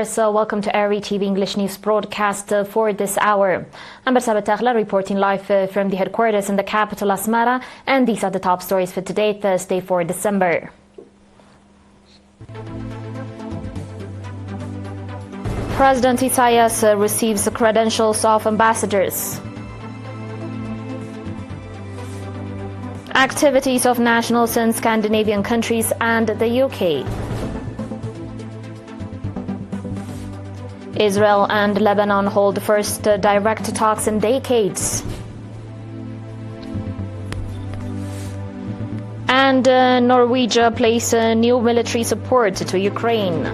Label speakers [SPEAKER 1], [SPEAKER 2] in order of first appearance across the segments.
[SPEAKER 1] viewers, welcome to ERi-TV English News broadcast for this hour. I'm Bersaba Taghla reporting live from the headquarters in the capital Asmara, and these are the top stories for today, Thursday, 4 December. President Isaias receives the credentials of ambassadors. Activities of nationals in Scandinavian countries and the UK. Israel and Lebanon hold the first direct talks in decades. And Norway places new military support to Ukraine.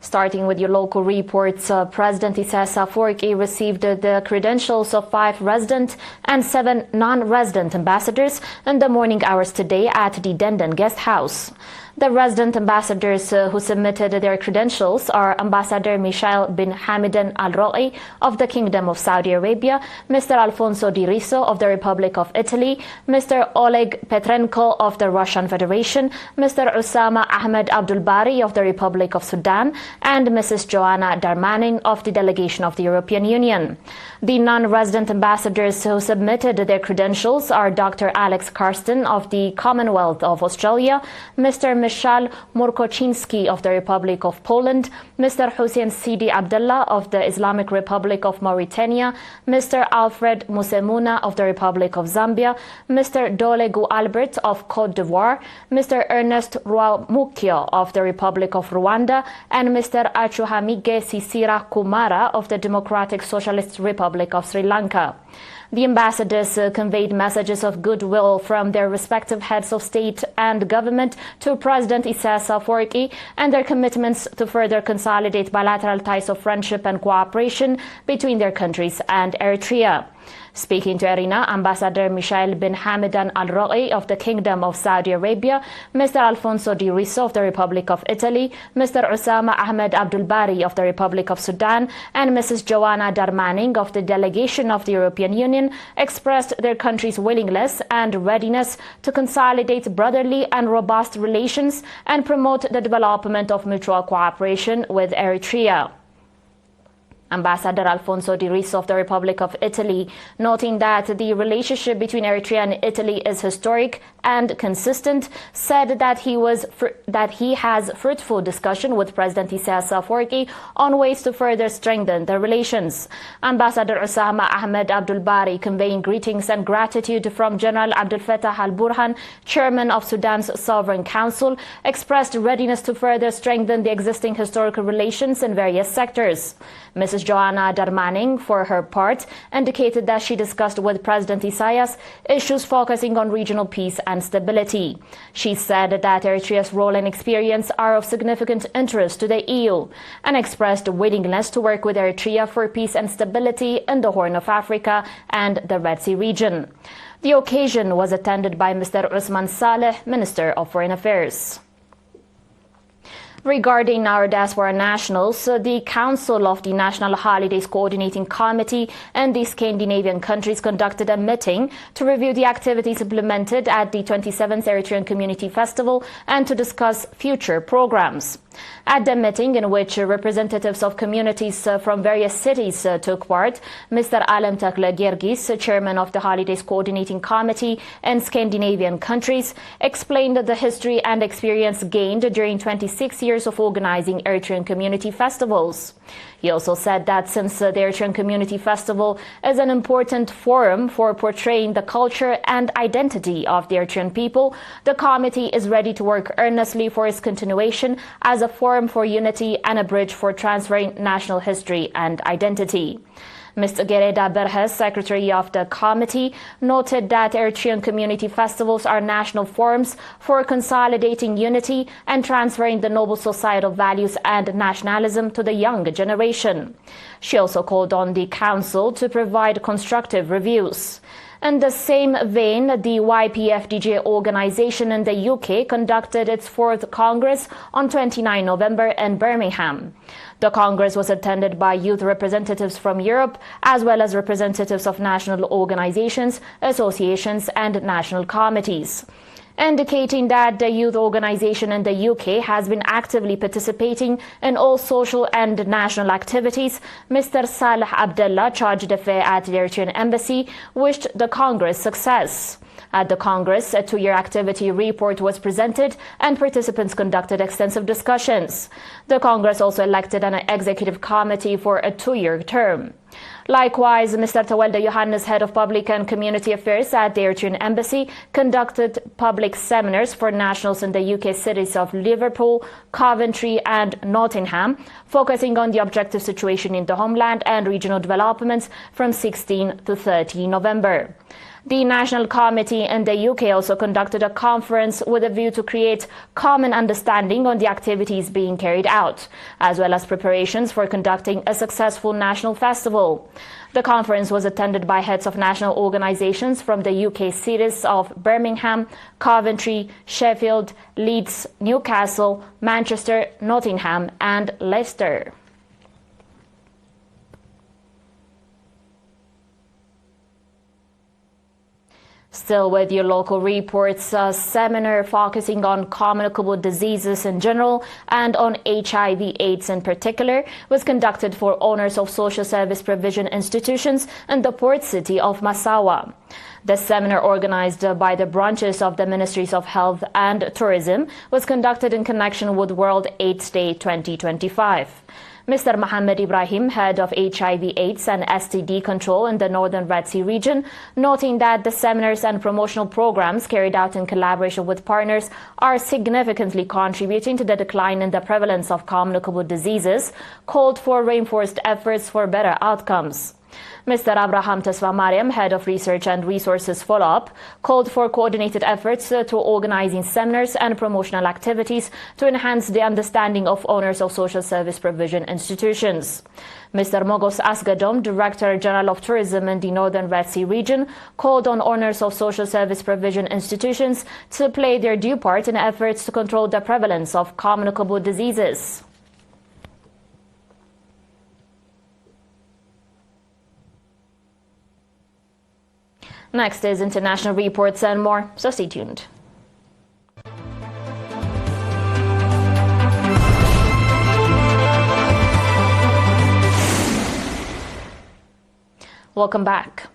[SPEAKER 1] Starting with your local reports, President Isaias Afwerki received the credentials of 5 resident and 7 non-resident ambassadors in the morning hours today at the Denden Guest House. The resident ambassadors who submitted their credentials are Ambassador Michael bin Hamdan Al-Ro'i of the Kingdom of Saudi Arabia, Mr. Alfonso Di Riso of the Republic of Italy, Mr. Oleg Petrenko of the Russian Federation, Mr. Osama Ahmed Abdul Bari of the Republic of Sudan, and Mrs. Joanna Darmanin of the delegation of the European Union. The non-resident ambassadors who submitted their credentials are Dr. Alex Karsten of the Commonwealth of Australia, Mr. Michal Murkoczynski of the Republic of Poland, Mr. Hussein Sidi Abdullah of the Islamic Republic of Mauritania, Mr. Alfred Musemuna of the Republic of Zambia, Mr. Dolegu Albert of Cote d'Ivoire, Mr. Ernest Rwamukio of the Republic of Rwanda, and Mr. Achuhamige Sisira Kumara of the Democratic Socialist Republic of Sri Lanka. The ambassadors conveyed messages of goodwill from their respective heads of state and government to President Isaias Afwerki and their commitments to further consolidate bilateral ties of friendship and cooperation between their countries and Eritrea. Speaking to ERINA, Ambassador Michael bin Hamdan Al-Ro'i of the Kingdom of Saudi Arabia, Mr. Alfonso Di Riso of the Republic of Italy, Mr. Osama Ahmed Abdul Bari of the Republic of Sudan, and Mrs. Joanna Darmanin of the delegation of the European Union expressed their country's willingness and readiness to consolidate brotherly and robust relations and promote the development of mutual cooperation with Eritrea. Ambassador Alfonso Di Riso of the Republic of Italy, noting that the relationship between Eritrea and Italy is historic and consistent, said that he has fruitful discussion with President Isaias Afwerki on ways to further strengthen the relations. Ambassador Osama Ahmed Abdul Bari, conveying greetings and gratitude from General Abdel Fattah al-Burhan, chairman of Sudan's Sovereign Council, expressed readiness to further strengthen the existing historical relations in various sectors. Mrs. Joanna Darmanin, for her part, indicated that she discussed with President Isaias issues focusing on regional peace and stability. She said that Eritrea's role and experience are of significant interest to the EU and expressed a willingness to work with Eritrea for peace and stability in the Horn of Africa and the Red Sea region. The occasion was attended by Mr. Usman Saleh, Minister of Foreign Affairs. Regarding our diaspora nationals, the Council of the National Holidays Coordinating Committee and the Scandinavian countries conducted a meeting to review the activities implemented at the 27th Eritrean Community Festival and to discuss future programs. At the meeting, in which representatives of communities from various cities took part, Mr. Alem Takle Gergis, chairman of the Holidays Coordinating Committee in Scandinavian countries, explained the history and experience gained during 26 years of organizing Eritrean community festivals. He also said that since the Eritrean Community Festival is an important forum for portraying the culture and identity of the Eritrean people, the committee is ready to work earnestly for its continuation as a forum for unity and a bridge for transferring national history and identity. Mr. Gereda Berhes, secretary of the committee, noted that Eritrean community festivals are national forums for consolidating unity and transferring the noble societal values and nationalism to the young generation. She also called on the council to provide constructive reviews. In the same vein, the YPFDJ organization in the UK conducted its 4th Congress on 29 November in Birmingham. The Congress was attended by youth representatives from Europe, as well as representatives of national organizations, associations, and national committees. indicating that the youth organization in the UK has been actively participating in all social and national activities. Mr. Saleh Abdullah, charge d'affaires at the Eritrean embassy, wished the Congress success. At the Congress, a two-year activity report was presented and participants conducted extensive discussions. The Congress also elected an executive committee for a two-year term. Likewise, Mr. Tawalda Yohannes, head of public and community affairs at the Eritrean embassy, conducted public seminars for nationals in the UK cities of Liverpool, Coventry and Nottingham, focusing on the objective situation in the homeland and regional developments from 16 to 30 November. The National Committee in the UK also conducted a conference with a view to create common understanding on the activities being carried out, as well as preparations for conducting a successful national festival. The conference was attended by heads of national organizations from the UK cities of Birmingham, Coventry, Sheffield, Leeds, Newcastle, Manchester, Nottingham and Leicester. Still with your local reports, a seminar focusing on communicable diseases in general and on HIV/AIDS in particular was conducted for owners of social service provision institutions in the port city of Massawa. The seminar, organized by the branches of the Ministries of Health and Tourism, was conducted in connection with World AIDS Day 2025. Mr. Mohammed Ibrahim, head of HIV/AIDS and STD control in the Northern Red Sea region, noting that the seminars and promotional programs carried out in collaboration with partners are significantly contributing to the decline in the prevalence of communicable diseases, called for reinforced efforts for better outcomes. Mr. Abraham Tesfamariam, head of research and resources follow-up, called for coordinated efforts through organizing seminars and promotional activities to enhance the understanding of owners of social service provision institutions. Mr. Mogos Asgadom, Director General of Tourism in the Northern Red Sea region, called on owners of social service provision institutions to play their due part in efforts to control the prevalence of communicable diseases. Next is international reports and more, so stay tuned. Welcome back.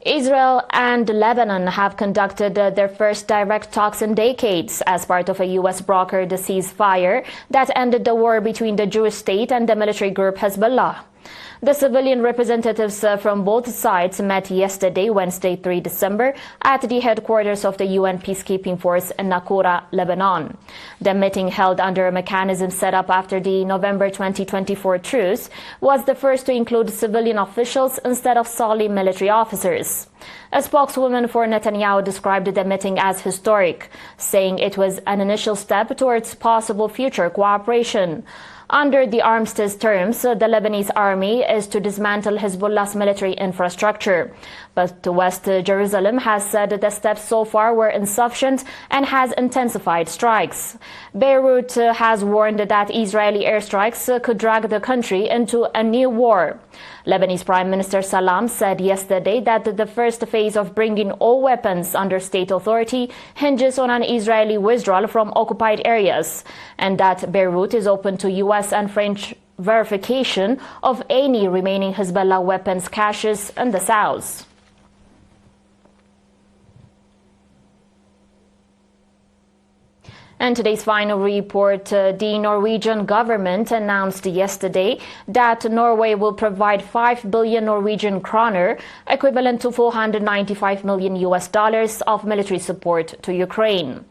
[SPEAKER 1] Israel and Lebanon have conducted their first direct talks in decades as part of a U.S. brokered ceasefire that ended the war between the Jewish state and the military group Hezbollah. The civilian representatives from both sides met yesterday, Wednesday, 3 December, at the headquarters of the UN peacekeeping force in Nakura, Lebanon. The meeting, held under a mechanism set up after the November 2024 truce, was the first to include civilian officials instead of solely military officers. A spokeswoman for Netanyahu described the meeting as historic, saying it was an initial step towards possible future cooperation. Under the armistice terms, the Lebanese army is to dismantle Hezbollah's military infrastructure. But West Jerusalem has said the steps so far were insufficient and has intensified strikes. Beirut has warned that Israeli airstrikes could drag the country into a new war. Lebanese Prime Minister Salam said yesterday that the first phase of bringing all weapons under state authority hinges on an Israeli withdrawal from occupied areas, and that Beirut is open to U.S. and French verification of any remaining Hezbollah weapons caches in the south. And today's final report, the Norwegian government announced yesterday that Norway will provide 5 billion Norwegian kroner, equivalent to $495 million of military support to Ukraine.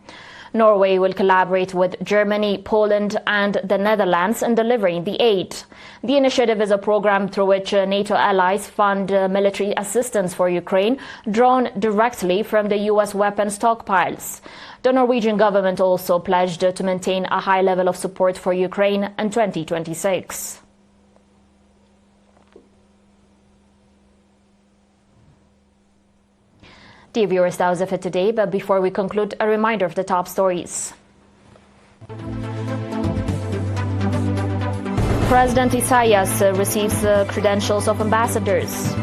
[SPEAKER 1] Norway will collaborate with Germany, Poland and the Netherlands in delivering the aid. The initiative is a program through which NATO allies fund military assistance for Ukraine, drawn directly from the U.S. weapons stockpiles. The Norwegian government also pledged to maintain a high level of support for Ukraine in 2026. Dear viewers, that was it for today, but before we conclude, a reminder of the top stories. President Isaias receives credentials of ambassadors.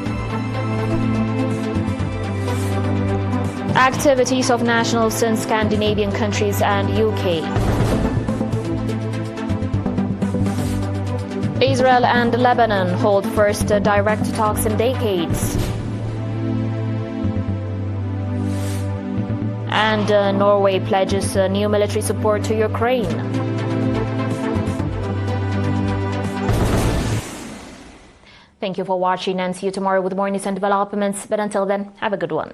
[SPEAKER 1] Activities of nationals in Scandinavian countries and UK. Israel and Lebanon hold first direct talks in decades. And Norway pledges new military support to Ukraine. Thank you for watching, and see you tomorrow with more news and developments. But until then, have a good one.